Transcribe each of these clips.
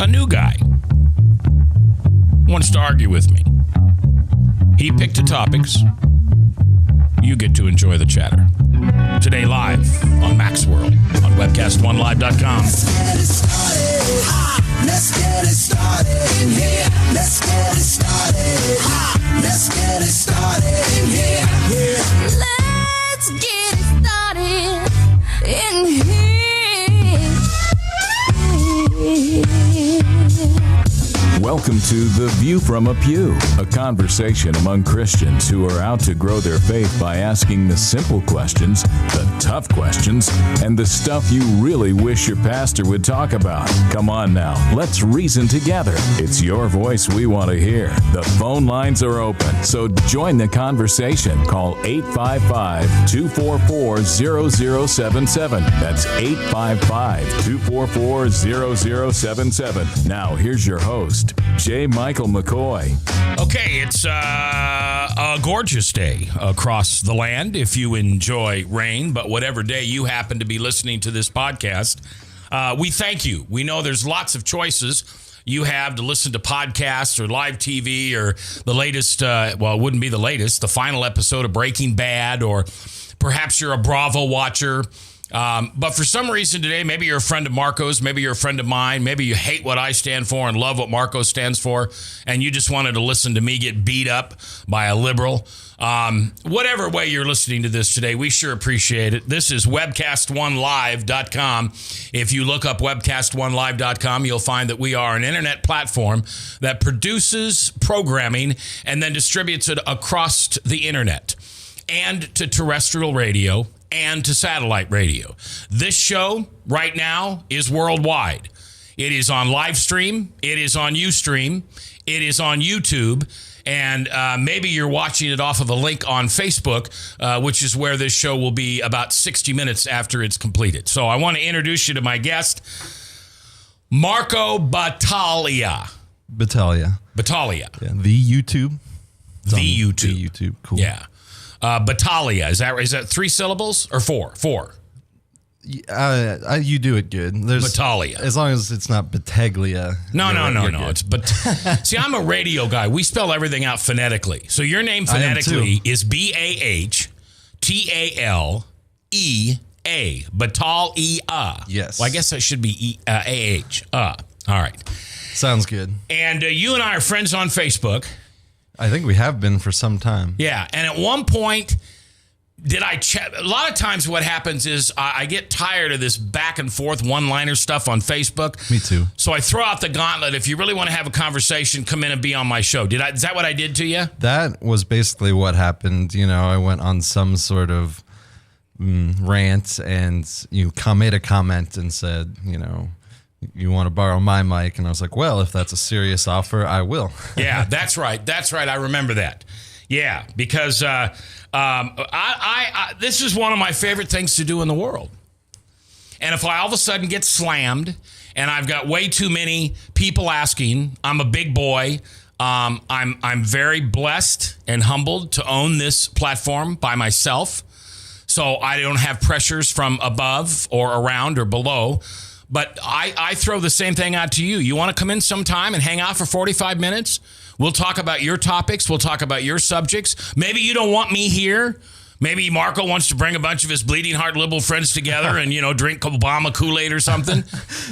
a new guy wants to argue with me. He picked the topics. You get to enjoy the chatter. Today live on Mac's World on webcast1live.com. Let's get it started in here. Let's get it started. Let's get it started in here. Let's get it started in here. Welcome to The View from a Pew, a conversation among Christians who are out to grow their faith by asking the simple questions, the tough questions, and the stuff you really wish your pastor would talk about. Come on now, let's reason together. It's your voice we want to hear. The phone lines are open, so join the conversation. Call 855-244-0077. That's 855-244-0077. Now, here's your host, J. Michael McKoy. Okay, it's a gorgeous day across the land if you enjoy rain, but whatever day you happen to be listening to this podcast, we thank you. We know there's lots of choices you have to listen to podcasts or live TV or the latest, well, it wouldn't be the latest, the final episode of Breaking Bad, or perhaps you're a Bravo watcher. But for some reason today, maybe you're a friend of Marco's, maybe you're a friend of mine, maybe you hate what I stand for and love what Marco stands for, and you just wanted to listen to me get beat up by a liberal. Whatever way you're listening to this today, we sure appreciate it. This is webcast1live.com. If you look up webcast1live.com, you'll find that we are an internet platform that produces programming and then distributes it across the internet and to terrestrial radio and to satellite radio. This show right now is worldwide. It is on live stream. It is on Ustream. It is on YouTube. And maybe you're watching it off of a link on Facebook, which is where this show will be about 60 minutes after it's completed. So I want to introduce you to my guest, Marco Battaglia. Battaglia. Battaglia. Yeah, the YouTube. The YouTube. The YouTube. Cool. Yeah. Battaglia, is that 3 syllables or 4? 4. You do it good. Battaglia. As long as it's not Battaglia. No. It's See, I'm a radio guy. We spell everything out phonetically. So your name phonetically is Bahtaleea. Battaglia. Yes. Well, I guess that should be AH. All right. Sounds good. And you and I are friends on Facebook. I think we have been for some time. Yeah, and at one point, a lot of times what happens is I get tired of this back and forth one-liner stuff on Facebook. Me too. So I throw out the gauntlet. If you really want to have a conversation, come in and be on my show. Is that what I did to you? That was basically what happened. You know, I went on some sort of rant, and you made a comment and said, you know, you want to borrow my mic? And I was like, well, if that's a serious offer, I will. Yeah, that's right. I remember that. Yeah, because this is one of my favorite things to do in the world. And if I all of a sudden get slammed and I've got way too many people asking, I'm a big boy. I'm very blessed and humbled to own this platform by myself. So I don't have pressures from above or around or below. But I throw the same thing out to you. You want to come in sometime and hang out for 45 minutes? We'll talk about your topics. We'll talk about your subjects. Maybe you don't want me here. Maybe Marco wants to bring a bunch of his bleeding heart liberal friends together and, drink Obama Kool-Aid or something.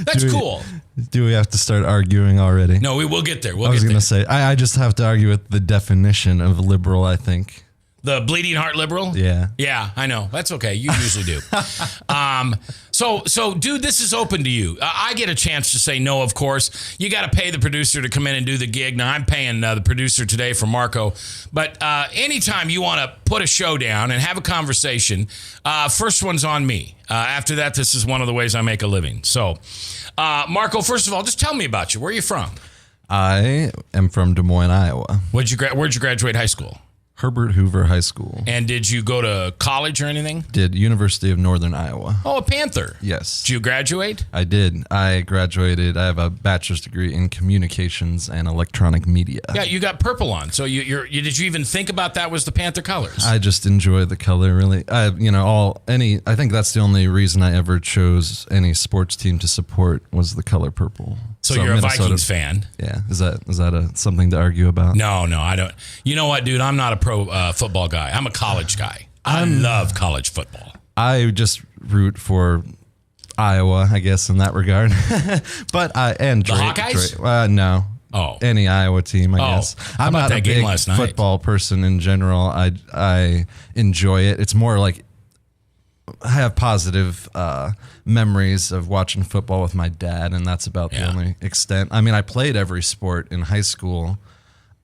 That's cool. Do we have to start arguing already? No, we'll get there. I was going to say, I just have to argue with the definition of liberal, I think. The bleeding heart liberal? Yeah. Yeah, I know. That's okay. You usually do. So, dude, this is open to you. I get a chance to say no, of course. You got to pay the producer to come in and do the gig. Now, I'm paying the producer today for Marco. But anytime you want to put a show down and have a conversation, first one's on me. After that, this is one of the ways I make a living. So, Marco, first of all, just tell me about you. Where are you from? I am from Des Moines, Iowa. Where'd you graduate high school? Herbert Hoover High School. And did you go to college or anything? Did University of Northern Iowa. Oh, a Panther. Yes. Did you graduate? I did. I graduated. I have a bachelor's degree in communications and electronic media. Yeah, you got purple on. So did you even think about that was the Panther colors? I just enjoy the color, really. I think that's the only reason I ever chose any sports team to support was the color purple. So you're Minnesota, a Vikings fan. Yeah. Is that something to argue about? No, I don't. You know what, dude? I'm not a pro football guy. I'm a college guy. I love college football. I just root for Iowa, I guess, in that regard. But and The Hawkeyes? No. Oh. Any Iowa team, I guess. How I'm about not that a game big last night? football person in general. I enjoy it. It's more like I have positive memories of watching football with my dad, and that's about the only extent. I mean, I played every sport in high school,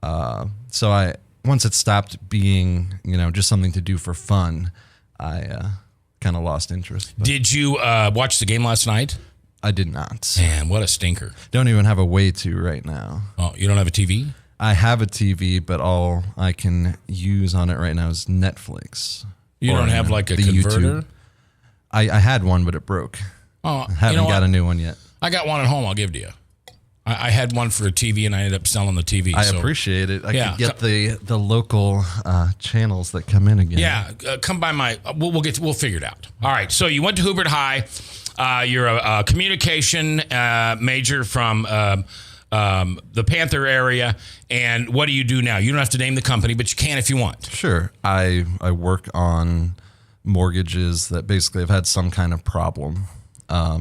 so once it stopped being, just something to do for fun, I kind of lost interest. But Did you watch the game last night? I did not. Man, what a stinker. Don't even have a way to right now. Oh, you don't have a TV? I have a TV, but all I can use on it right now is Netflix. You Or, don't have like a the converter? YouTube. I had one, but it broke. Oh, Haven't got a new one yet. I got one at home. I'll give it to you. I had one for a TV, and I ended up selling the TV. I appreciate it. I can get the local channels that come in again. Yeah, come by my. We'll figure it out. All right. So you went to Hubert High. You're a communication major from the Panther area. And what do you do now? You don't have to name the company, but you can if you want. Sure. I work on mortgages that basically have had some kind of problem.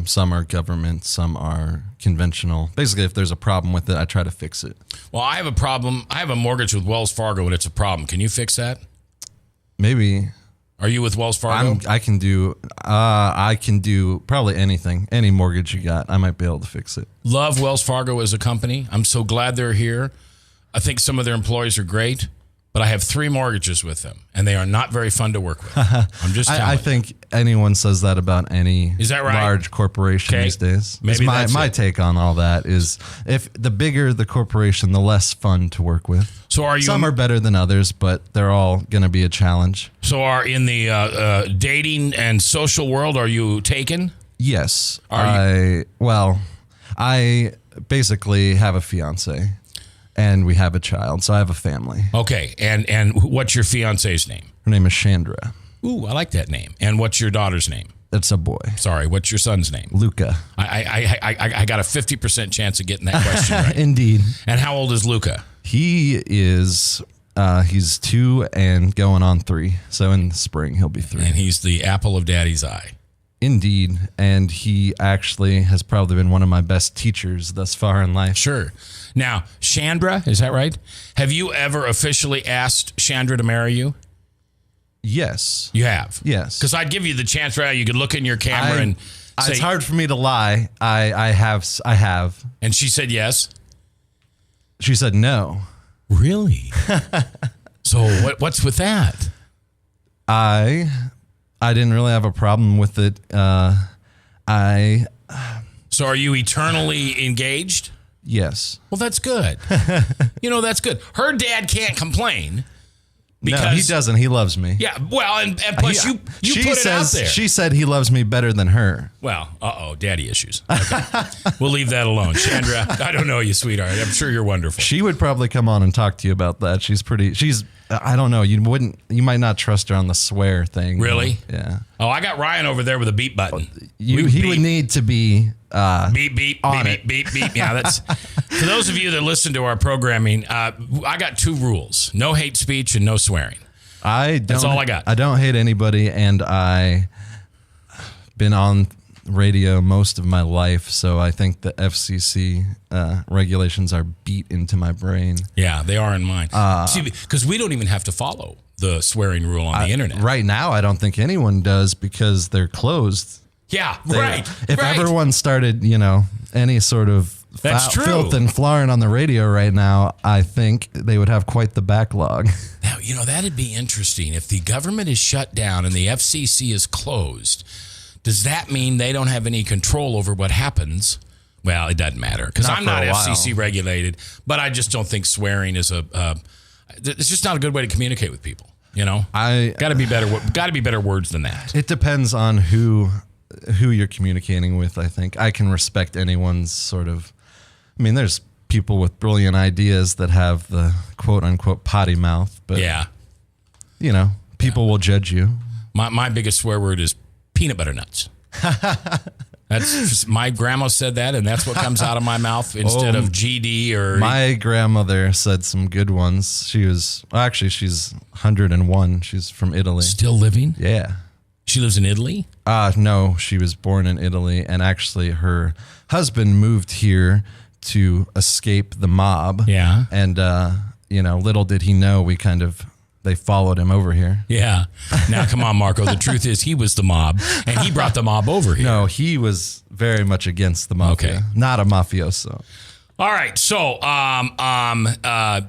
Some are government, some are conventional. Basically, if there's a problem with it, I try to fix it. Well, I have a problem. I have a mortgage with Wells Fargo, and it's a problem. Can you fix that? Maybe. Are you with Wells Fargo? I can do probably anything. Any mortgage you got, I might be able to fix it. Love Wells Fargo as a company. I'm so glad they're here. I think some of their employees are great, but I have 3 mortgages with them, and they are not very fun to work with. I'm just telling I you. think anyone says that about any Is that right? large corporation Okay. these days. Maybe that's my it. take on all that is if the bigger the corporation, the less fun to work with. So are you? Some are better than others, but they're all going to be a challenge. So are in the dating and social world? Are you taken? Yes. Are I basically have a fiance and we have a child, so I have a family. Okay, and what's your fiance's name? Her name is Chandra. Ooh, I like that name. And what's your daughter's name? It's a boy. Sorry, what's your son's name? Luca. I got a 50% chance of getting that question right. Indeed. And how old is Luca? He is, he's 2 and going on 3. So in the spring, he'll be 3. And he's the apple of daddy's eye. Indeed. And he actually has probably been one of my best teachers thus far in life. Sure. Now, Chandra, is that right? Have you ever officially asked Chandra to marry you? Yes. You have? Yes. Because I'd give you the chance, right? You could look in your camera and say, it's hard for me to lie. I have. And she said yes? She said no. Really? So what's with that? I didn't really have a problem with it. So are you eternally engaged? Yes. Well, that's good. That's good. Her dad can't complain. Because, no, he doesn't. He loves me. Yeah, well, and plus you she put it out says, there. She said he loves me better than her. Well, daddy issues. Okay. We'll leave that alone. Chandra, I don't know you, sweetheart. I'm sure you're wonderful. She would probably come on and talk to you about that. I don't know. You might not trust her on the swear thing. Really? Yeah. Oh, I got Ryan over there with a beep button. He would need to be beep, beep, on beep, it. beep, beep. Yeah, that's for those of you that listen to our programming. I got 2 rules: no hate speech and no swearing. That's all I got. I don't hate anybody, and I been on radio most of my life, so I think the FCC regulations are beat into my brain. Yeah, they are in mine. See, because we don't even have to follow the swearing rule on the internet. Right now, I don't think anyone does because they're closed. Yeah, right. If everyone started, any sort of That's true. filth and flaring on the radio right now, I think they would have quite the backlog. Now, that'd be interesting. If the government is shut down and the FCC is closed, does that mean they don't have any control over what happens? Well, it doesn't matter because I'm not FCC regulated, but I just don't think swearing is it's just not a good way to communicate with people. Got to be better words than that. It depends on who you're communicating with. I think I can respect anyone's sort of. I mean, there's people with brilliant ideas that have the quote unquote potty mouth, but yeah, people will judge you. My biggest swear word is peanut butter nuts. That's my grandma said that, and that's what comes out of my mouth instead of GD or. My grandmother said some good ones. She's 101. She's from Italy. Still living? Yeah. She lives in Italy? No, she was born in Italy, and actually her husband moved here to escape the mob. Yeah. And, little did he know they followed him over here. Yeah. Now, come on, Marco. The truth is he was the mob, and he brought the mob over here. No, he was very much against the mafia. Okay. Not a mafioso. All right. So, are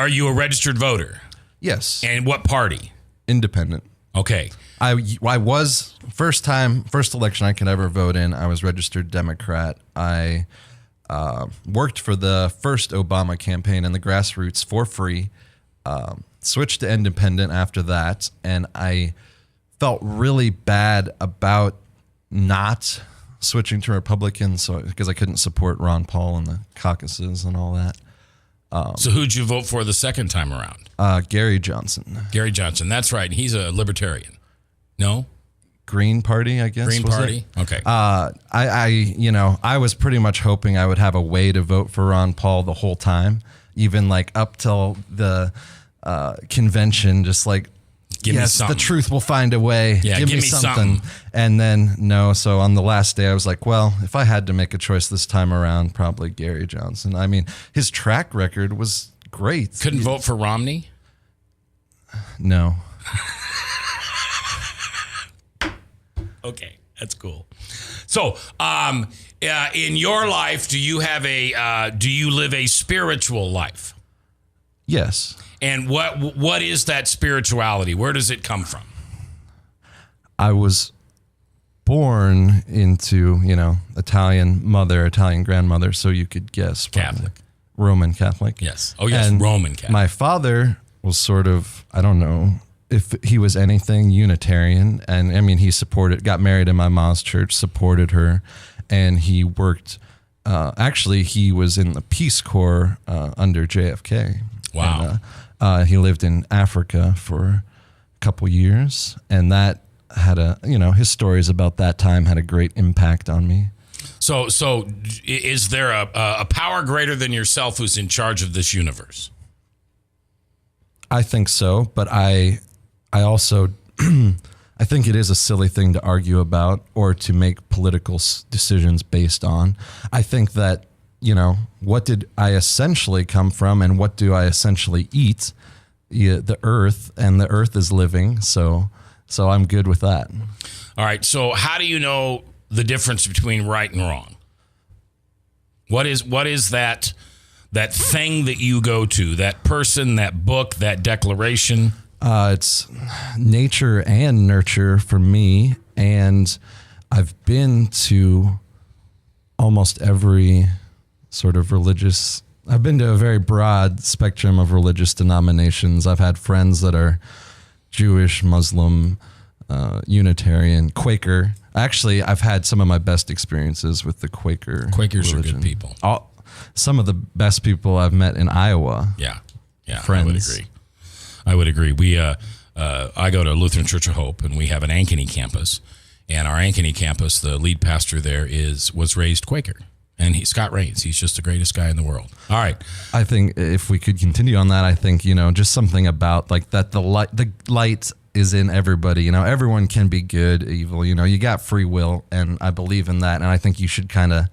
you a registered voter? Yes. And what party? Independent. Okay. I was first election I could ever vote in. I was registered Democrat. I worked for the first Obama campaign in the grassroots for free. Switched to independent after that, and I felt really bad about not switching to Republican, because I couldn't support Ron Paul in the caucuses and all that. So who'd you vote for the second time around? Gary Johnson. Gary Johnson. That's right. He's a libertarian. No? Green Party, I guess. Green was Party? it? Okay. I was pretty much hoping I would have a way to vote for Ron Paul the whole time, even up till the convention, just Give me something. the truth will find a way. Yeah, give me something. And then no. So on the last day, I was like, well, if I had to make a choice this time around, probably Gary Johnson. I mean, his track record was great. Couldn't vote for Romney? No. Okay, that's cool. So, in your life, do you live a spiritual life? Yes. And what is that spirituality? Where does it come from? I was born into, Italian mother, Italian grandmother, so you could guess. Catholic. Roman Catholic. Yes. Oh, yes, And Roman Catholic. My father was sort of, I don't know if he was anything, Unitarian. And I mean, he got married in my mom's church, supported her, and he worked, actually, he was in the Peace Corps under JFK. Wow. And, he lived in Africa for a couple years, and that had his stories about that time had a great impact on me. So is there a power greater than yourself who's in charge of this universe? I think so, but I also I think it is a silly thing to argue about or to make political decisions based on. I think that, what did I essentially come from and what do I essentially eat? The earth, and the earth is living, so I'm good with that. All right, so how do you know the difference between right and wrong? What is that thing that you go to, that person, that book, that declaration? It's nature and nurture for me, and I've been to almost every sort of I've been to a very broad spectrum of religious denominations. I've had friends that are Jewish, Muslim, Unitarian, Quaker. Actually, I've had some of my best experiences with the Quaker. Quakers religion. are good people. Some of the best people I've met in Iowa. Yeah, Friends. I would agree. We, I go to Lutheran Church of Hope, and we have an Ankeny campus. And our Ankeny campus, the lead pastor there was raised Quaker. And Scott Rains, he's just the greatest guy in the world. All right. I think if we could continue on that, I think, just something about that the light is in everybody. Everyone can be good, evil. You got free will, and I believe in that. And I think you should kind of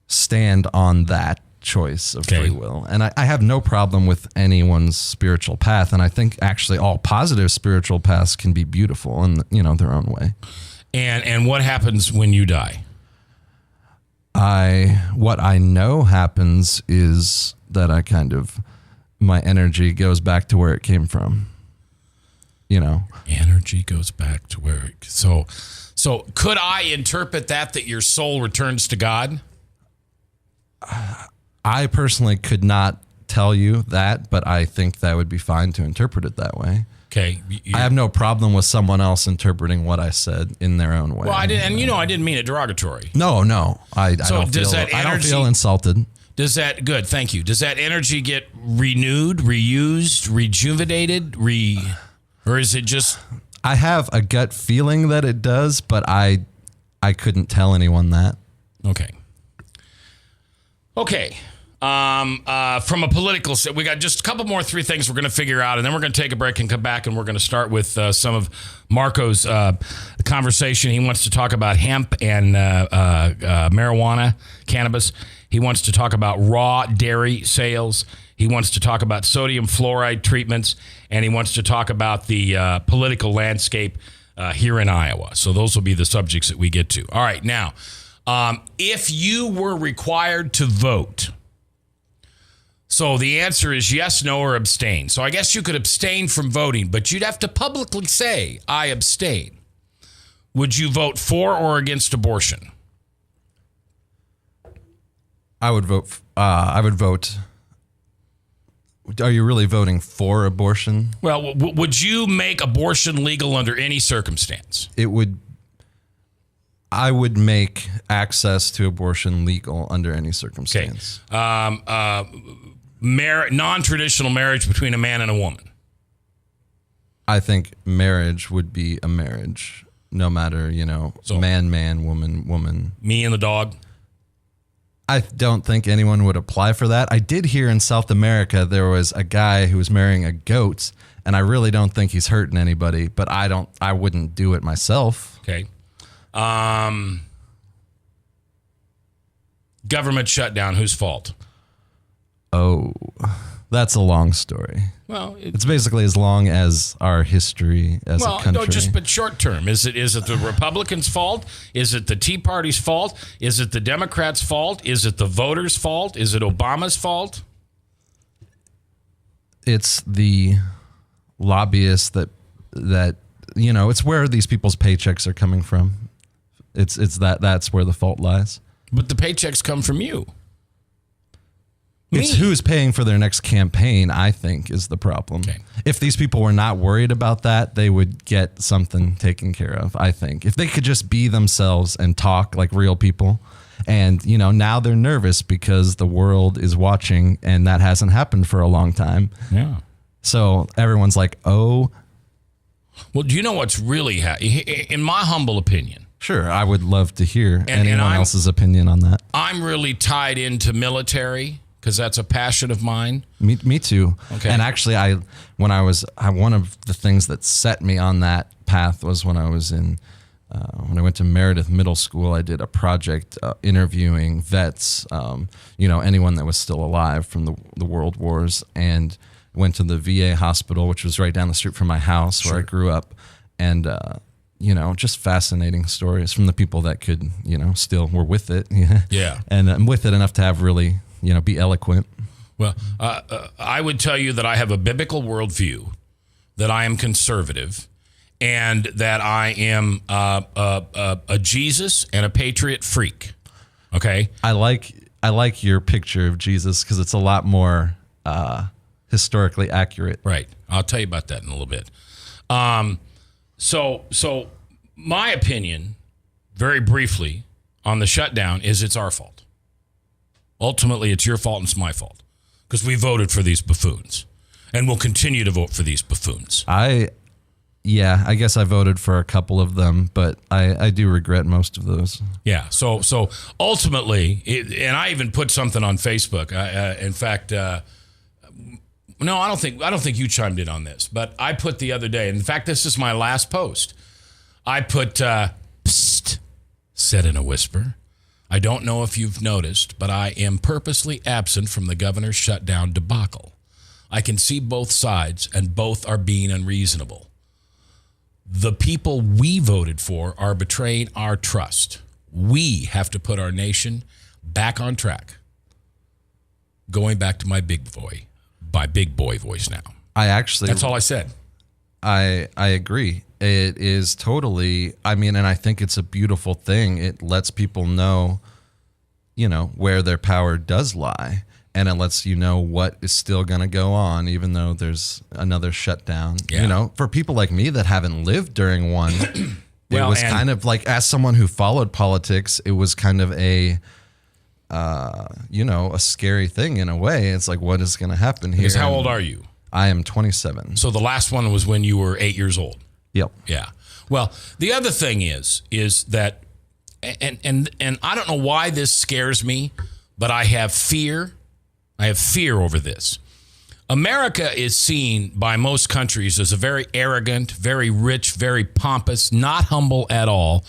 stand on that choice of free will. And I have no problem with anyone's spiritual path. And I think actually all positive spiritual paths can be beautiful in their own way. And what happens when you die? What I know happens is that my energy goes back to where it came from. Energy goes back to where so could I interpret that your soul returns to God? I personally could not tell you that, but I think that would be fine to interpret it that way. Okay. I have no problem with someone else interpreting what I said in their own way. Well, I didn't mean it derogatory. No. I don't feel insulted. Does that, good, thank you. Does that energy get renewed, reused, rejuvenated, or is it just? I have a gut feeling that it does, but I I couldn't tell anyone that. Okay. From a political, we got just a couple more 3 things we're going to figure out, and then we're going to take a break and come back, and we're going to start with some of Marco's conversation. He wants to talk about hemp and marijuana, cannabis. He wants to talk about raw dairy sales. He wants to talk about sodium fluoride treatments, and he wants to talk about the political landscape here in Iowa. So those will be the subjects that we get to. All right, now, if you were required to vote, so the answer is yes, no, or abstain. So I guess you could abstain from voting, but you'd have to publicly say, I abstain. Would you vote for or against abortion? I would vote. Are you really voting for abortion? Well, would you make abortion legal under any circumstance? I would make access to abortion legal under any circumstance. Non-traditional marriage between a man and a woman. I think marriage would be a marriage, no matter, so, man, woman. Me and the dog. I don't think anyone would apply for that. I did hear in South America there was a guy who was marrying a goat, and I really don't think he's hurting anybody, but I wouldn't do it myself. Okay. Government shutdown, whose fault? Oh, that's a long story. Well, it's basically as long as our history as a country. No, but short term. Is it the Republicans' fault? Is it the Tea Party's fault? Is it the Democrats' fault? Is it the voters' fault? Is it Obama's fault? It's the lobbyists that it's where these people's paychecks are coming from. That's where the fault lies. But the paychecks come from you. It's who's paying for their next campaign, I think, is the problem. Okay. If these people were not worried about that, they would get something taken care of, I think. If they could just be themselves and talk like real people. And, now they're nervous because the world is watching, and that hasn't happened for a long time. Yeah. So everyone's like, oh. Well, do you know what's really in my humble opinion? Sure, I would love to hear anyone else's opinion on that. I'm really tied into military because that's a passion of mine. Me too. Okay. And actually, one of the things that set me on that path was when I was when I went to Meredith Middle School. I did a project interviewing vets, anyone that was still alive from the World Wars, and went to the VA hospital, which was right down the street from my house where I grew up, and just fascinating stories from the people that could, still were with it. Yeah. And I'm with it enough to have really, be eloquent. Well, I would tell you that I have a biblical worldview, that I am conservative, and that I am a Jesus and a patriot freak. Okay? I like your picture of Jesus because it's a lot more historically accurate. Right. I'll tell you about that in a little bit. So my opinion, very briefly, on the shutdown is it's our fault. Ultimately, it's your fault and it's my fault because we voted for these buffoons, and we'll continue to vote for these buffoons. I guess I voted for a couple of them, but I do regret most of those. Yeah. So ultimately, and I even put something on Facebook. In fact, no, I don't think you chimed in on this, but I put the other day. In fact, this is my last post. I put, psst, said in a whisper. I don't know if you've noticed, but I am purposely absent from the governor's shutdown debacle. I can see both sides, and both are being unreasonable. The people we voted for are betraying our trust. We have to put our nation back on track. Going back to my big boy voice now. That's all I said. I agree. It is totally, and I think it's a beautiful thing. It lets people know, where their power does lie. And it lets you know what is still going to go on, even though there's another shutdown. Yeah. For people like me that haven't lived during one, it was kind of like, as someone who followed politics, it was kind of a scary thing in a way. It's like, what is going to happen here? Because how old are you? I am 27. So the last one was when you were 8 years old. Yep. Yeah. Well, the other thing is that and I don't know why this scares me, but I have fear. I have fear over this. America is seen by most countries as a very arrogant, very rich, very pompous, not humble at all,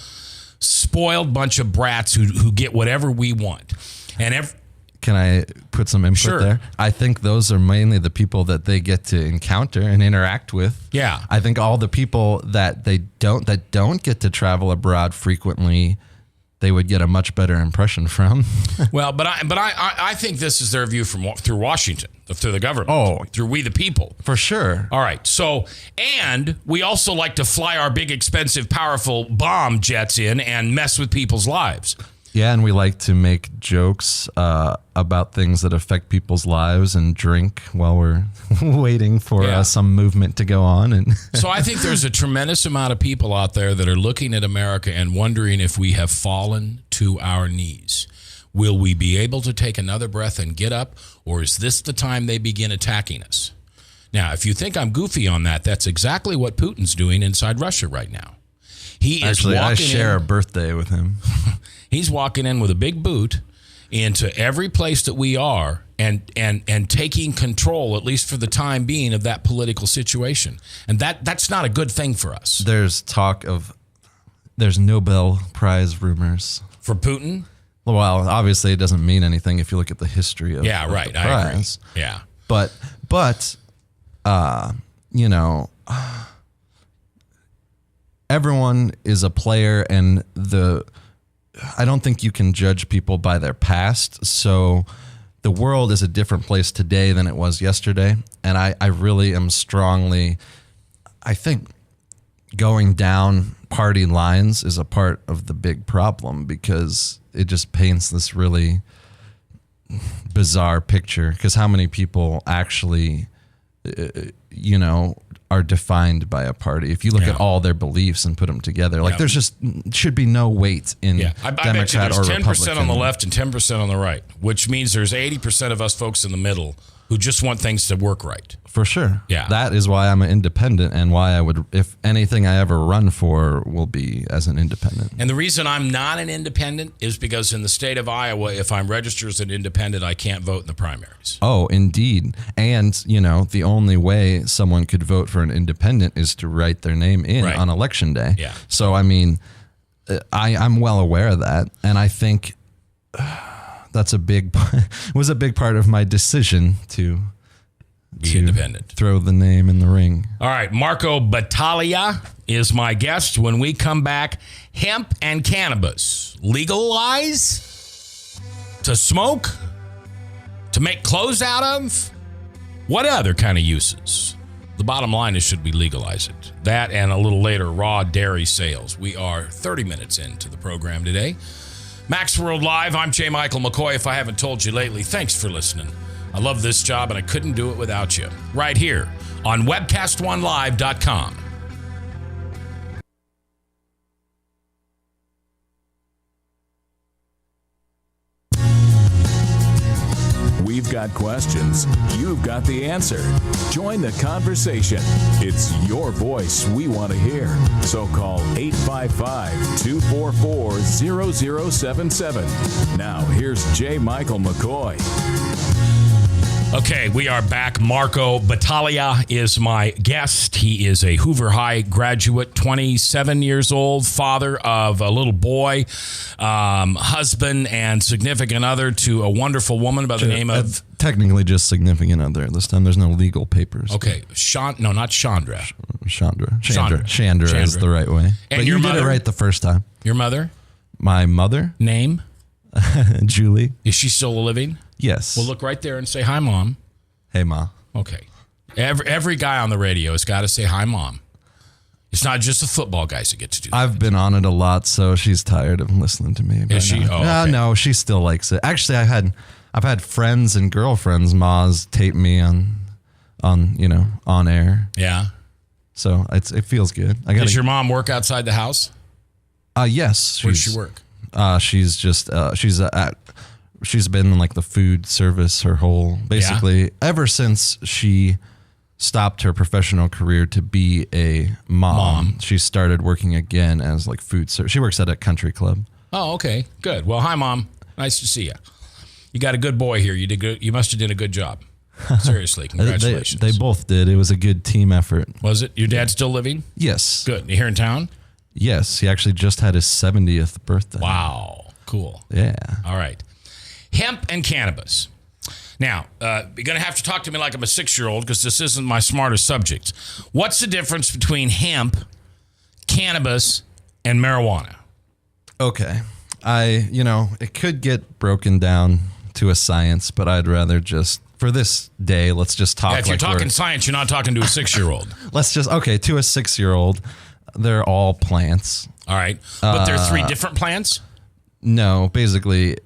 spoiled bunch of brats who get whatever we want. And Can I put some input Sure. there? I think those are mainly the people that they get to encounter and interact with. Yeah. I think all the people that don't get to travel abroad frequently, they would get a much better impression from. Well, but I think this is their view through Washington, through the government, through we the people. For sure. All right. So, and we also like to fly our big, expensive, powerful bomb jets in and mess with people's lives. Yeah, and we like to make jokes about things that affect people's lives and drink while we're waiting for some movement to go on. And so I think there's a tremendous amount of people out there that are looking at America and wondering if we have fallen to our knees. Will we be able to take another breath and get up, or is this the time they begin attacking us? Now, if you think I'm goofy on that, that's exactly what Putin's doing inside Russia right now. He is actually, I share in, a birthday with him. He's walking in with a big boot into every place that we are and taking control, at least for the time being, of that political situation. And that's not a good thing for us. There's Nobel Prize rumors. For Putin? Well, obviously it doesn't mean anything if you look at the history of, yeah, of right. the I prize. agree. Yeah. But you know, everyone is a player, and I don't think you can judge people by their past. So the world is a different place today than it was yesterday. And I really am I think going down party lines is a part of the big problem, because it just paints this really bizarre picture. Because how many people actually, are defined by a party? If you look at all their beliefs and put them together, like there's just should be no weight in I bet you Democrat there's or 10% Republican. on the left and 10% on the right, which means there's 80% of us folks in the middle who just want things to work right. For sure. Yeah. That is why I'm an independent, and why I would, if anything I ever run for, will be as an independent. And the reason I'm not an independent is because in the state of Iowa, if I'm registered as an independent, I can't vote in the primaries. Oh, indeed. And, the only way someone could vote for an independent is to write their name in on election day. Yeah. So, I mean, I'm well aware of that. And I think that's was a big part of my decision to Be independent. Throw the name in the ring. All right. Marco Battaglia is my guest. When we come back, hemp and cannabis. Legalize? To smoke? To make clothes out of? What other kind of uses? The bottom line is, should we legalize it? That and a little later, raw dairy sales. We are 30 minutes into the program today. Max World Live, I'm J. Michael McKoy. If I haven't told you lately, thanks for listening. I love this job, and I couldn't do it without you. Right here on webcast1live.com. We've got questions. You've got the answer. Join the conversation. It's your voice we want to hear. So call 855-244-0077. Now, here's J. Michael McKoy. Okay, we are back. Marco Battaglia is my guest. He is a Hoover High graduate, 27 years old, father of a little boy, husband and significant other to a wonderful woman by the name of... Technically just significant other. This time there's no legal papers. Okay, not Chandra. Chandra is the right way. And but your you did mother? it right the first time. Your mother? My mother? Name? Julie. Is she still living? Yes. Well, look right there and say, hi, Mom. Hey, Ma. Okay. Every guy on the radio has got to say, hi, Mom. It's not just the football guys that get to do that. I've been on it a lot, so she's tired of listening to me. Is she? Now. Oh, okay. No, she still likes it. Actually, I've had friends and girlfriends, Ma's, tape me on air. Yeah. So it feels good. Does your mom work outside the house? Yes. Where does she work? She's been in like the food service her whole, basically ever since she stopped her professional career to be a mom. She started working again as like food service. She works at a country club. Oh, okay. Good. Well, hi, Mom. Nice to see you. You got a good boy here. You did good. You must have did a good job. Seriously, congratulations. They both did. It was a good team effort. Was it? Your dad's still living? Yes. Good. You here in town? Yes. He actually just had his 70th birthday. Wow. Cool. Yeah. All right. Hemp and cannabis. Now, you're going to have to talk to me like I'm a 6-year-old because this isn't my smartest subject. What's the difference between hemp, cannabis, and marijuana? Okay. It could get broken down to a science, but I'd rather just, for this day, let's just talk. Yeah, if you're talking science, you're not talking to a 6-year-old. To a 6-year-old, they're all plants. All right. But there are 3 different plants? No, basically,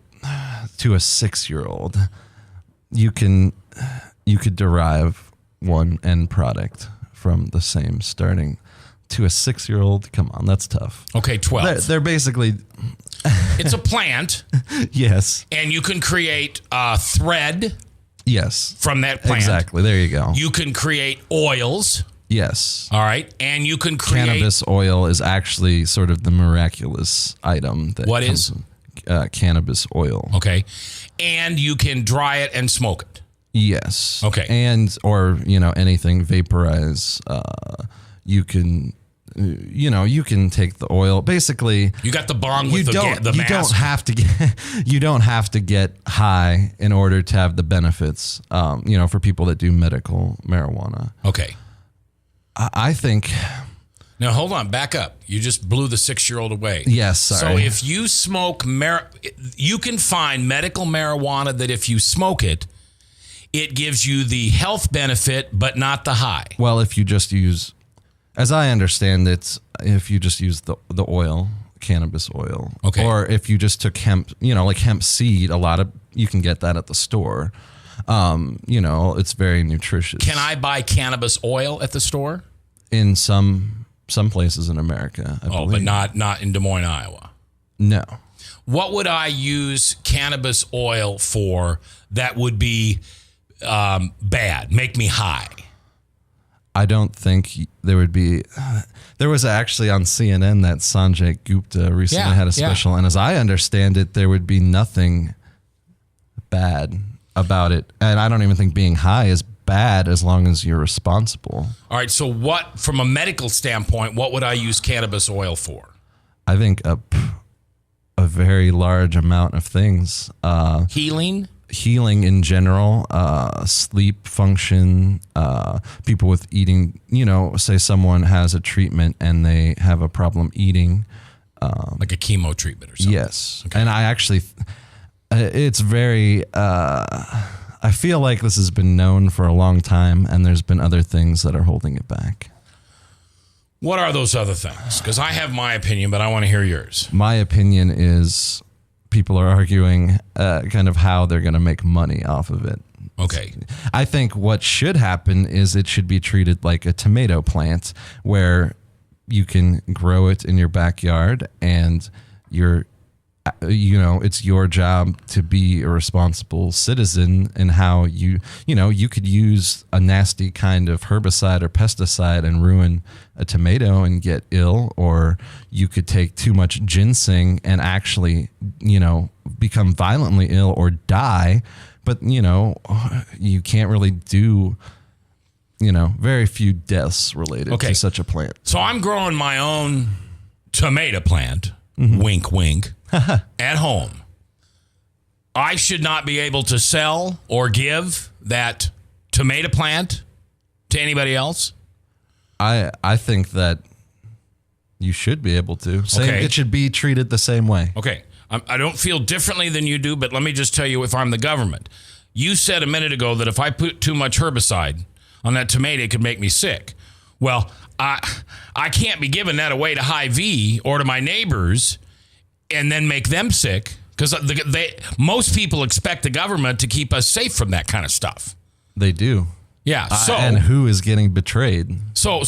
to a 6-year-old, you could derive one end product from the same starting. To a 6-year-old, come on, that's tough. Okay, 12. They're basically... It's a plant. Yes. And you can create thread. Yes. From that plant. Exactly. There you go. You can create oils. Yes. All right. And you can create... Cannabis oil is actually sort of the miraculous item. What is? Cannabis oil. Okay. And you can dry it and smoke it. Yes. Okay. Or anything, vaporize. You can... you can take the oil. Basically, you got the bong with the mask. You don't have to get high in order to have the benefits. For people that do medical marijuana. Okay. I think. Now hold on, back up. You just blew the 6-year-old away. Yes, sorry. So if you smoke you can find medical marijuana that if you smoke it, it gives you the health benefit, but not the high. Well, if you just use. As I understand it, if you just use the oil, cannabis oil, okay, or if you just took hemp, like hemp seed, you can get that at the store. It's very nutritious. Can I buy cannabis oil at the store? In some places in America, I believe. But not in Des Moines, Iowa. No. What would I use cannabis oil for that would be bad, make me high? I don't think there would be. There was actually on CNN that Sanjay Gupta recently had a special, and as I understand it, there would be nothing bad about it. And I don't even think being high is bad as long as you're responsible. All right. So, from a medical standpoint, what would I use cannabis oil for? I think a very large amount of things. Healing in general, sleep function, people with eating, say someone has a treatment and they have a problem eating. Like a chemo treatment or something. Yes. Okay. And I actually, it's very, I feel like this has been known for a long time and there's been other things that are holding it back. What are those other things? Because I have my opinion, but I want to hear yours. My opinion is... people are arguing kind of how they're going to make money off of it. Okay. I think what should happen is it should be treated like a tomato plant where you can grow it in your backyard and it's your job to be a responsible citizen in how you could use a nasty kind of herbicide or pesticide and ruin a tomato and get ill, or you could take too much ginseng and actually, become violently ill or die. But, you can't really do, very few deaths related to such a plant. So I'm growing my own tomato plant, wink, wink, at home. I should not be able to sell or give that tomato plant to anybody else? I think that you should be able to. It should be treated the same way. Okay. I don't feel differently than you do, but let me just tell you, if I'm the government, you said a minute ago that if I put too much herbicide on that tomato, it could make me sick. Well, I can't be giving that away to Hy-Vee or to my neighbors and then make them sick, because most people expect the government to keep us safe from that kind of stuff. They do. Yeah. So and who is getting betrayed? So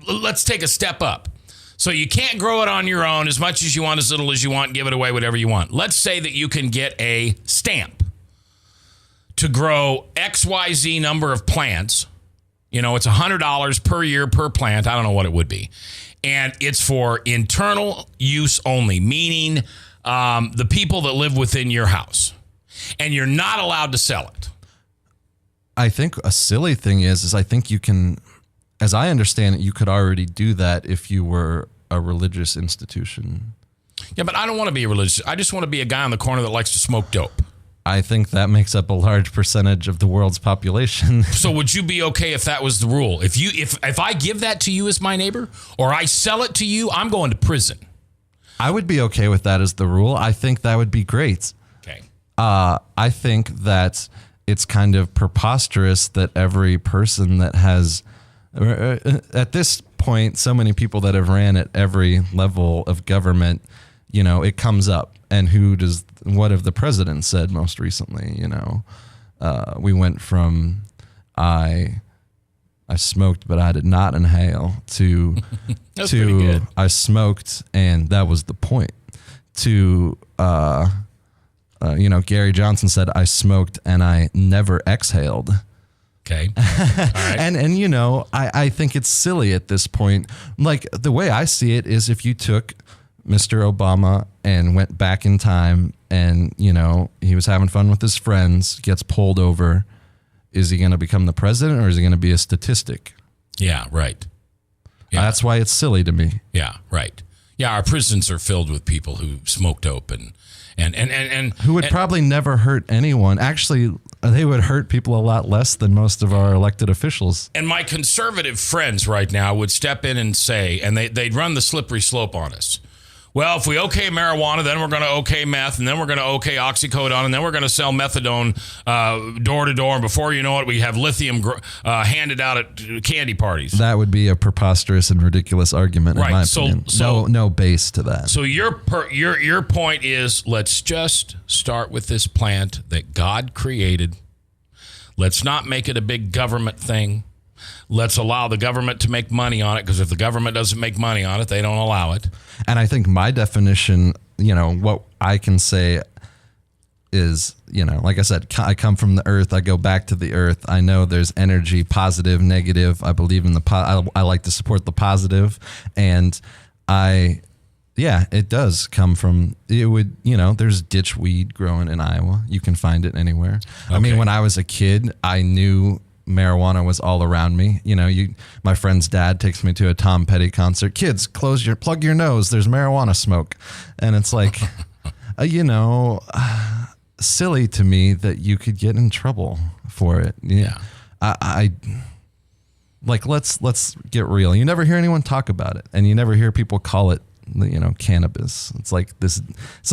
let's take a step up. So you can't grow it on your own as much as you want, as little as you want, give it away, whatever you want. Let's say that you can get a stamp to grow XYZ number of plants. It's $100 per year per plant. I don't know what it would be. and it's for internal use only, meaning the people that live within your house, and you're not allowed to sell it. I think a silly thing is I think you can, as I understand it, you could already do that if you were a religious institution. Yeah, but I don't want to be religious. I just want to be a guy on the corner that likes to smoke dope. I think that makes up a large percentage of the world's population. So would you be okay if that was the rule? If I give that to you as my neighbor, or I sell it to you, I'm going to prison. I would be okay with that as the rule. I think that would be great. Okay. I think that it's kind of preposterous that every person that has, at this point, so many people that have ran at every level of government, it comes up. And what have the president said most recently? We went from I smoked, but I did not inhale to I smoked, and that was the point. To Gary Johnson said I smoked and I never exhaled. Okay. All right. And I think it's silly at this point. Like, the way I see it is, if you took Mr. Obama and went back in time and, he was having fun with his friends, gets pulled over, is he going to become the president, or is he going to be a statistic? Yeah, right. Yeah. That's why it's silly to me. Yeah, right. Yeah, our prisons are filled with people who smoke dope and who would probably never hurt anyone. Actually, they would hurt people a lot less than most of our elected officials. And my conservative friends right now would step in and say, and they'd run the slippery slope on us. Well, if we okay marijuana, then we're going to okay meth, and then we're going to okay oxycodone, and then we're going to sell methadone door to door. And before you know it, we have lithium handed out at candy parties. That would be a preposterous and ridiculous argument, right. In my opinion. No base to that. So your point is, let's just start with this plant that God created. Let's not make it a big government thing. Let's allow the government to make money on it, because if the government doesn't make money on it, they don't allow it. And I think my definition, what I can say is, like I said, I come from the earth. I go back to the earth. I know there's energy, positive, negative. I believe in I like to support the positive. And it does come from, there's ditch weed growing in Iowa. You can find it anywhere. Okay. I mean, when I was a kid, I knew marijuana was all around me. My friend's dad takes me to a Tom Petty concert. Kids, plug your nose. There's marijuana smoke. And it's like, silly to me that you could get in trouble for it. Yeah. Let's get real. You never hear anyone talk about it, and you never hear people call it, cannabis. It's like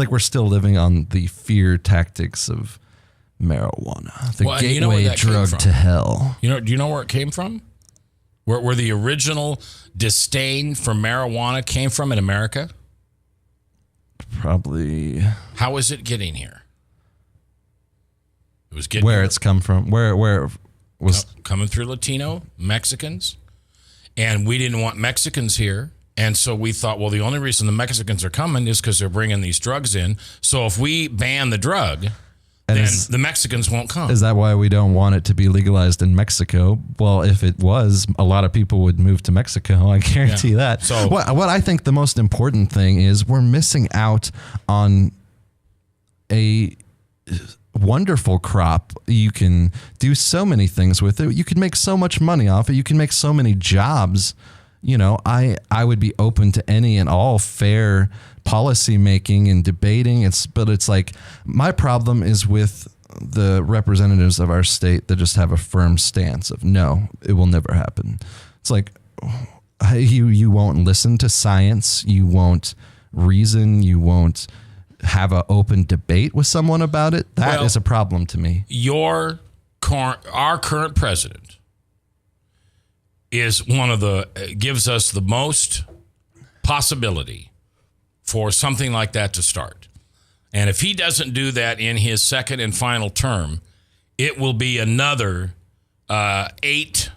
we're still living on the fear tactics of marijuana, the gateway drug to hell. Do you know where it came from? Where the original disdain for marijuana came from in America? Probably. How is it getting here? It was getting where it's come from. Where it was coming through Latino, Mexicans, and we didn't want Mexicans here. And so we thought, well, the only reason the Mexicans are coming is because they're bringing these drugs in. So if we ban the drug, then the Mexicans won't come. Is that why we don't want it to be legalized in Mexico? Well, if it was, a lot of people would move to Mexico. I guarantee that. So what I think the most important thing is, we're missing out on a wonderful crop. You can do so many things with it. You can make so much money off it. You can make so many jobs. I would be open to any and all fair policy making and debating. But it's like, my problem is with the representatives of our state that just have a firm stance of, no, it will never happen. It's like, you won't listen to science. You won't reason. You won't have an open debate with someone about it. That is a problem to me. Our current president is gives us the most possibility for something like that to start. And if he doesn't do that in his second and final term, it will be another 8,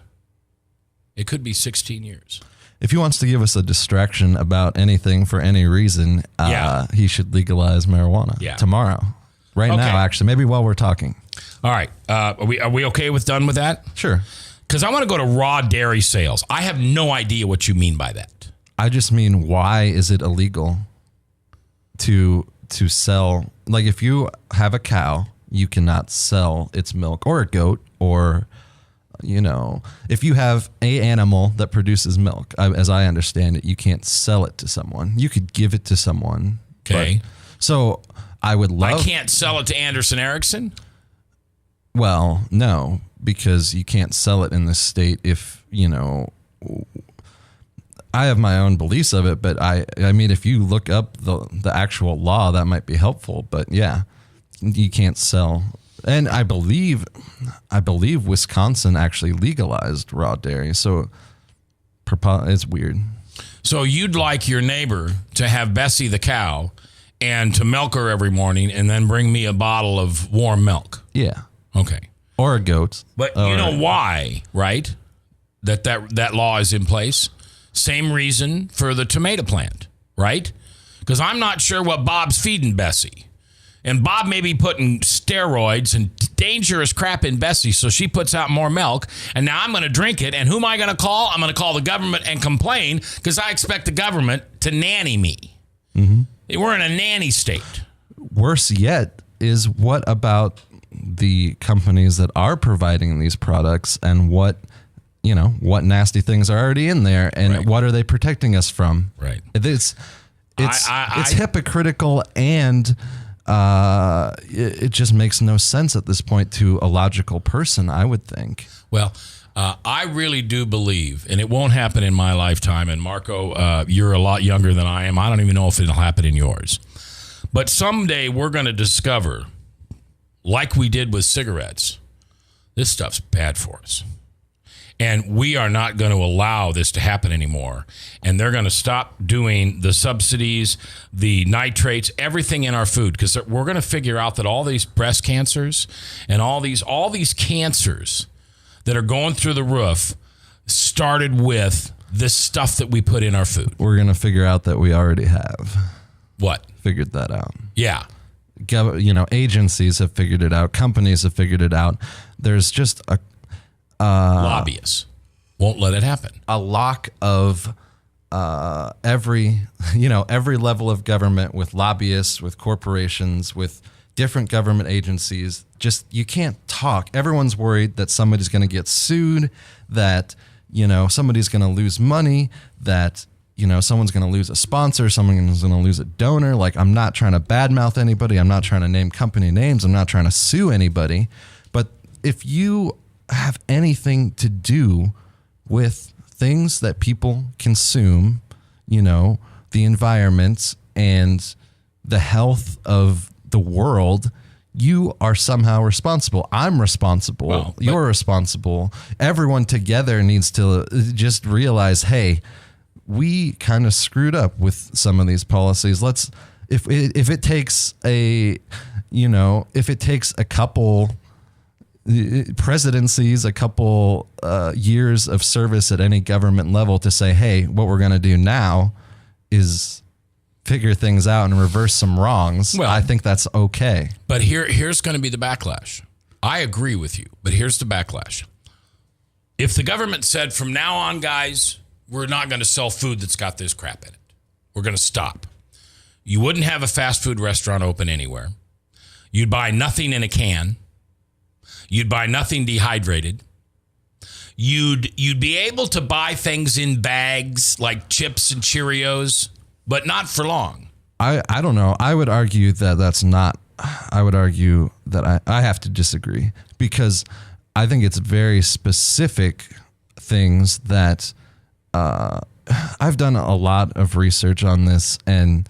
it could be 16 years. If he wants to give us a distraction about anything for any reason, he should legalize marijuana tomorrow. Right now, actually. Maybe while we're talking. All right. Are we okay done with that? Sure. Because I want to go to raw dairy sales. I have no idea what you mean by that. I just mean, why is it illegal to sell? Like, if you have a cow, you cannot sell its milk, or a goat, or, you know, if you have a animal that produces milk, as I understand it, you can't sell it to someone. You could give it to someone. Okay. So I would love. I can't sell it to Anderson Erickson? Well, no, because you can't sell it in this state if, you know, I have my own beliefs of it, but I mean, if you look up the actual law, that might be helpful. But yeah, you can't sell. And I believe Wisconsin actually legalized raw dairy. So it's weird. So you'd like your neighbor to have Bessie the cow and to milk her every morning and then bring me a bottle of warm milk? Yeah. Okay. Or a goat. But you know why, right? That law is in place? Same reason for the tomato plant, right? Because I'm not sure what Bob's feeding Bessie. And Bob may be putting steroids and dangerous crap in Bessie, so she puts out more milk. And now I'm going to drink it. And who am I going to call? I'm going to call the government and complain because I expect the government to nanny me. Mm-hmm. We're in a nanny state. Worse yet is, what about the companies that are providing these products, and what nasty things are already in there, and what are they protecting us from? Right. It's hypocritical, and it just makes no sense at this point to a logical person, I would think. Well, I really do believe, and it won't happen in my lifetime, and Marco, you're a lot younger than I am. I don't even know if it'll happen in yours. But someday we're going to discover, like we did with cigarettes, this stuff's bad for us. And we are not going to allow this to happen anymore. And they're going to stop doing the subsidies, the nitrates, everything in our food, because we're going to figure out that all these breast cancers and all these cancers that are going through the roof started with this stuff that we put in our food. We're going to figure out that we already have. What? Figured that out. Yeah. Agencies have figured it out. Companies have figured it out. There's just lobbyists won't let it happen. A lock of every level of government, with lobbyists, with corporations, with different government agencies. Just, you can't talk. Everyone's worried that somebody's going to get sued, that, somebody's going to lose money, that, someone's going to lose a sponsor, someone's going to lose a donor. Like, I'm not trying to badmouth anybody. I'm not trying to name company names. I'm not trying to sue anybody. But if you have anything to do with things that people consume, the environment and the health of the world, you are somehow responsible. I'm responsible. Well, you're responsible. Everyone together needs to just realize, hey, we kind of screwed up with some of these policies. If it takes a couple presidencies, a couple years of service at any government level to say, hey, what we're going to do now is figure things out and reverse some wrongs, I think that's okay. But here's going to be the backlash. I agree with you, but here's the backlash. If the government said, from now on, guys, we're not going to sell food that's got this crap in it, we're going to stop. You wouldn't have a fast food restaurant open anywhere. You'd buy nothing in a can. You'd buy nothing dehydrated. You'd be able to buy things in bags like chips and Cheerios, but not for long. I don't know. I would argue that that's not. I would argue that I have to disagree, because I think it's very specific things that I've done a lot of research on this. And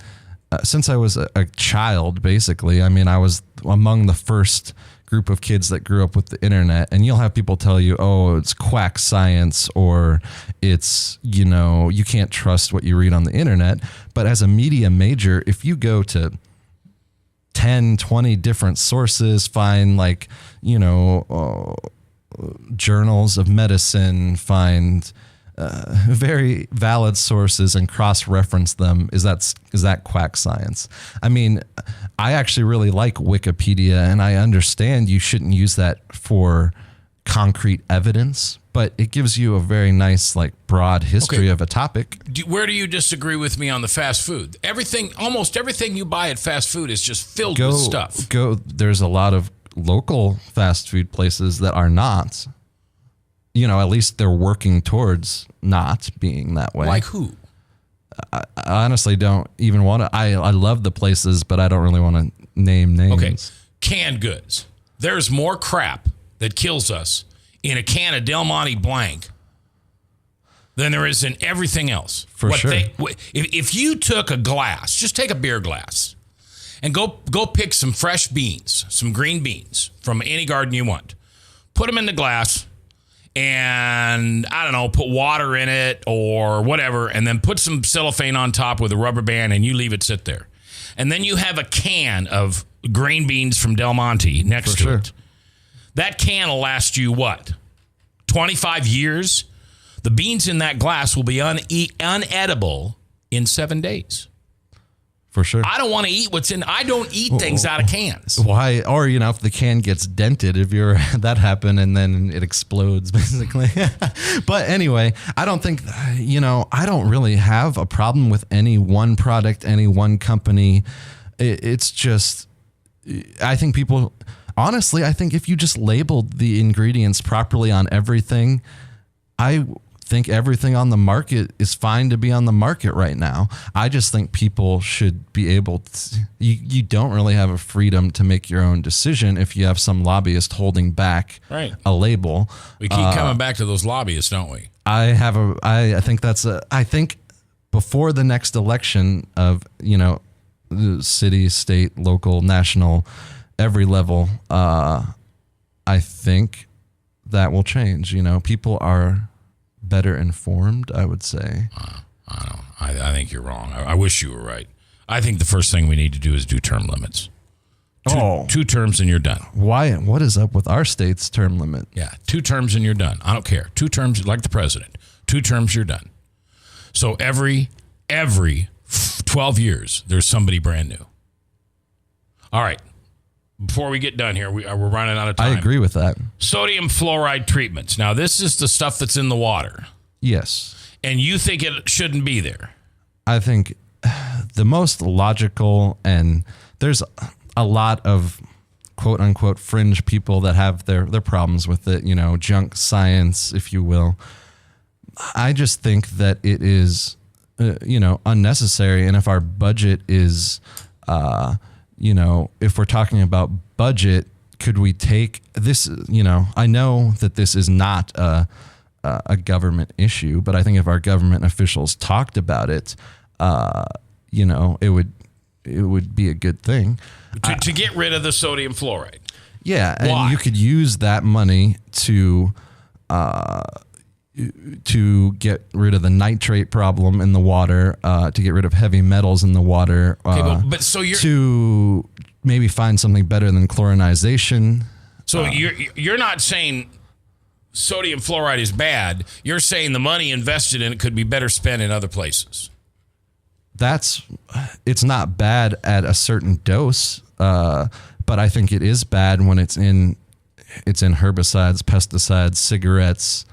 since I was a child, basically, I mean, I was among the first group of kids that grew up with the internet, and you'll have people tell you, oh, it's quack science, or it's, you can't trust what you read on the internet. But as a media major, if you go to 10, 20 different sources, find journals of medicine, find very valid sources and cross-reference them, is that quack science? I mean, I actually really like Wikipedia, and I understand you shouldn't use that for concrete evidence, but it gives you a very nice, like, broad history of a topic. Where do you disagree with me on the fast food? Almost everything you buy at fast food is just filled with stuff. There's a lot of local fast food places that are not, at least they're working towards not being that way. Like who? I honestly don't even want to. I love the places, but I don't really want to name names. Okay. Canned goods. There's more crap that kills us in a can of Del Monte Blanc than there is in everything else. For sure. If you took a glass, just take a beer glass, and go pick some fresh beans, some green beans from any garden you want. Put them in the glass, and I don't know, put water in it or whatever, and then put some cellophane on top with a rubber band, and you leave it sit there. And then you have a can of green beans from Del Monte next to it. That can will last you, 25 years? The beans in that glass will be unedible in 7 days. For sure. I don't want to eat I don't eat things out of cans. Why? Or, if the can gets dented, that happened and then it explodes, basically. But anyway, I don't think, I don't really have a problem with any one product, any one company. It's just, I think people, honestly, I think if you just labeled the ingredients properly on everything, I think everything on the market is fine to be on the market right now. I just think people should be able to, you don't really have a freedom to make your own decision if you have some lobbyist holding back a label. We keep coming back to those lobbyists, don't we? I think before the next election of, the city, state, local, national, every level, I think that will change. People are better informed, I would say. I don't. I think you're wrong. I wish you were right. I think the first thing we need to do is do term limits. Two terms and you're done. Why? What is up with our state's term limit? Yeah, 2 terms and you're done. I don't care. 2 terms, like the president. 2 terms, you're done. So every 12 years, there's somebody brand new. All right. Before we get done here, we're running out of time. I agree with that. Sodium fluoride treatments. Now, this is the stuff that's in the water. Yes. And you think it shouldn't be there? I think the most logical, and there's a lot of quote unquote fringe people that have their problems with it, junk science, if you will. I just think that it is, unnecessary. And if our budget is, if we're talking about budget, could we take this? I know that this is not a government issue, but I think if our government officials talked about it, it would be a good thing to get rid of the sodium fluoride. Yeah, Why? and you could use that money to get rid of the nitrate problem in the water, to get rid of heavy metals in the water, but so you're to maybe find something better than chlorinization. So you're not saying sodium fluoride is bad. You're saying the money invested in it could be better spent in other places. It's not bad at a certain dose, but I think it is bad when it's in herbicides, pesticides, cigarettes,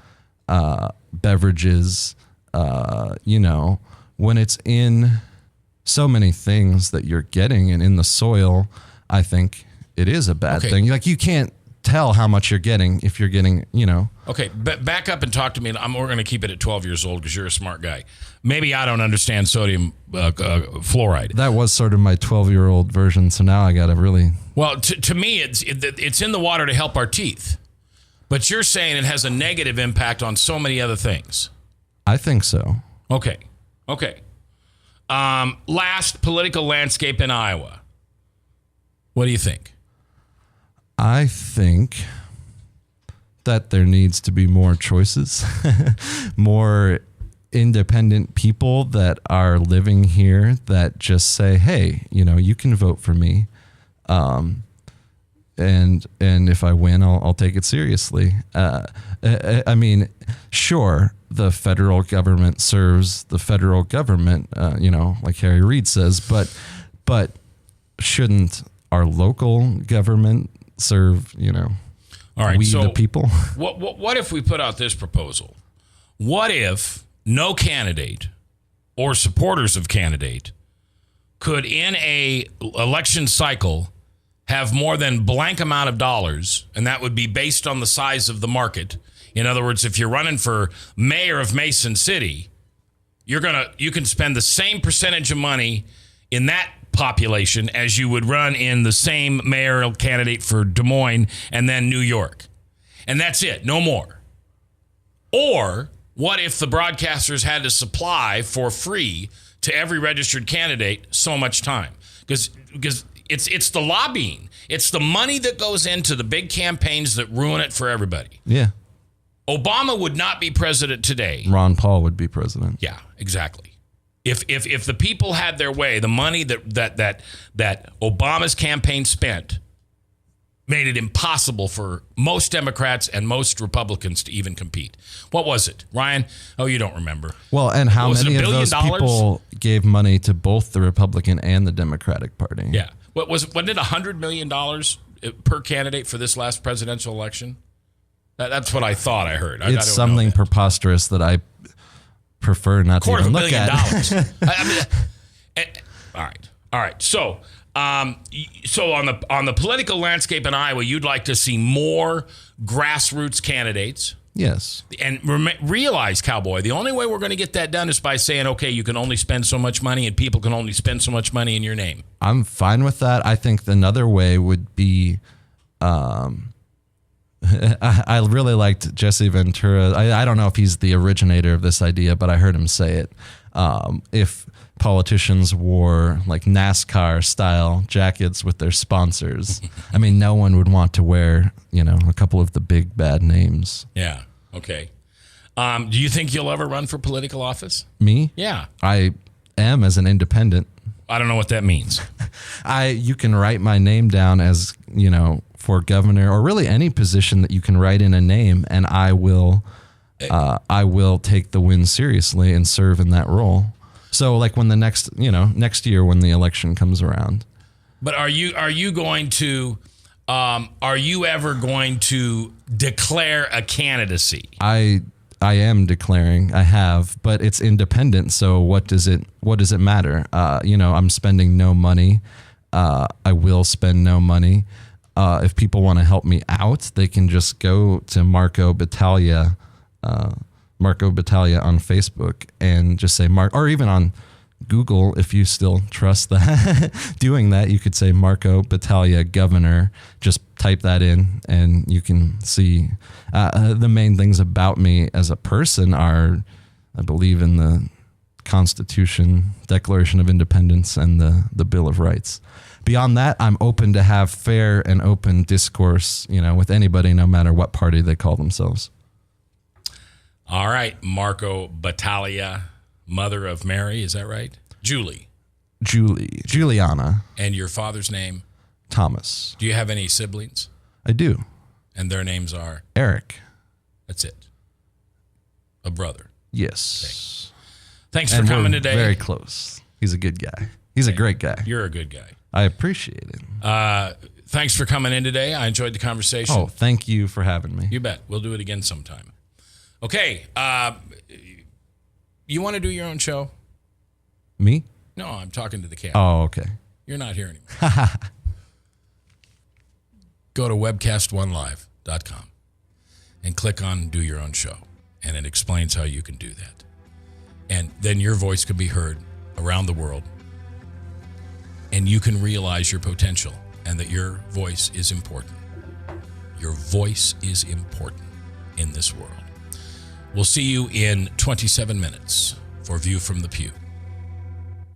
beverages, when it's in so many things that you're getting and in the soil, I think it is a bad thing. Like, you can't tell how much you're getting if you're getting, Okay, back up and talk to me. We're going to keep it at 12 years old because you're a smart guy. Maybe I don't understand sodium fluoride. That was sort of my 12-year-old version, so now I got to really... Well, to me, it's in the water to help our teeth. But you're saying it has a negative impact on so many other things. I think so. Okay. Last, political landscape in Iowa. What do you think? I think that there needs to be more choices, more independent people that are living here that just say, hey, you can vote for me. And if I win, I'll take it seriously. I mean, sure, the federal government serves the federal government, like Harry Reid says, but shouldn't our local government serve, All right, We so the people. What if we put out this proposal? What if no candidate or supporters of candidate could, in a election cycle, have more than blank amount of dollars, and that would be based on the size of the market. In other words, if you're running for mayor of Mason City, you can spend the same percentage of money in that population as you would run in the same mayoral candidate for Des Moines and then New York. And that's it, no more. Or what if the broadcasters had to supply for free to every registered candidate so much time? Because it's the lobbying. It's the money that goes into the big campaigns that ruin it for everybody. Yeah. Obama would not be president today. Ron Paul would be president. Yeah, exactly. If the people had their way, the money that Obama's campaign spent made it impossible for most Democrats and most Republicans to even compete. What was it, Ryan? Oh, you don't remember. Well, and how Was it many $1 of billion? those people gave money to both the Republican and the Democratic Party? Yeah. Wasn't it $100 million per candidate for this last presidential election? That's what I thought I heard. I It's don't something know that. preposterous that I prefer not to even look at. $250 million. All right. So on the political landscape in Iowa, you'd like to see more grassroots candidates. Yes. And realize, Cowboy, the only way we're going to get that done is by saying, okay, you can only spend so much money and people can only spend so much money in your name. I'm fine with that. I think another way would be, I really liked Jesse Ventura. I don't know if he's the originator of this idea, but I heard him say it. If politicians wore like NASCAR style jackets with their sponsors, I mean, no one would want to wear, a couple of the big bad names. Yeah. Okay. Do you think you'll ever run for political office? Me? Yeah. I am as an independent. I don't know what that means. You can write my name down as, for governor or really any position that you can write in a name, and I will take the win seriously and serve in that role. So like when the next year when the election comes around. But are you ever going to declare a candidacy? I am declaring. I have, but it's independent. So what does it matter? I'm spending no money. I will spend no money. If people want to help me out, they can just go to Marco Battaglia on Facebook and just say Mark, or even on Google, if you still trust that. Doing that, you could say Marco Battaglia governor. Just type that in and you can see the main things about me as a person are, I believe in the Constitution, Declaration of Independence, and the Bill of Rights. Beyond that, I'm open to have fair and open discourse, with anybody, no matter what party they call themselves. All right, Marco Battaglia, mother of Mary, is that right? Juliana. And your father's name? Thomas. Do you have any siblings? I do. And their names are? Eric. That's it. A brother. Yes. Okay. Thanks for coming today. Very close. He's a good guy. He's a great guy. You're a good guy. I appreciate it. Thanks for coming in today. I enjoyed the conversation. Oh, thank you for having me. You bet. We'll do it again sometime. Okay. You want to do your own show? Me? No, I'm talking to the cat. Oh, okay. You're not here anymore. Go to webcast1live.com and click on Do Your Own Show. And it explains how you can do that. And then your voice can be heard around the world. And you can realize your potential and that your voice is important. Your voice is important in this world. We'll see you in 27 minutes for View from the Pew.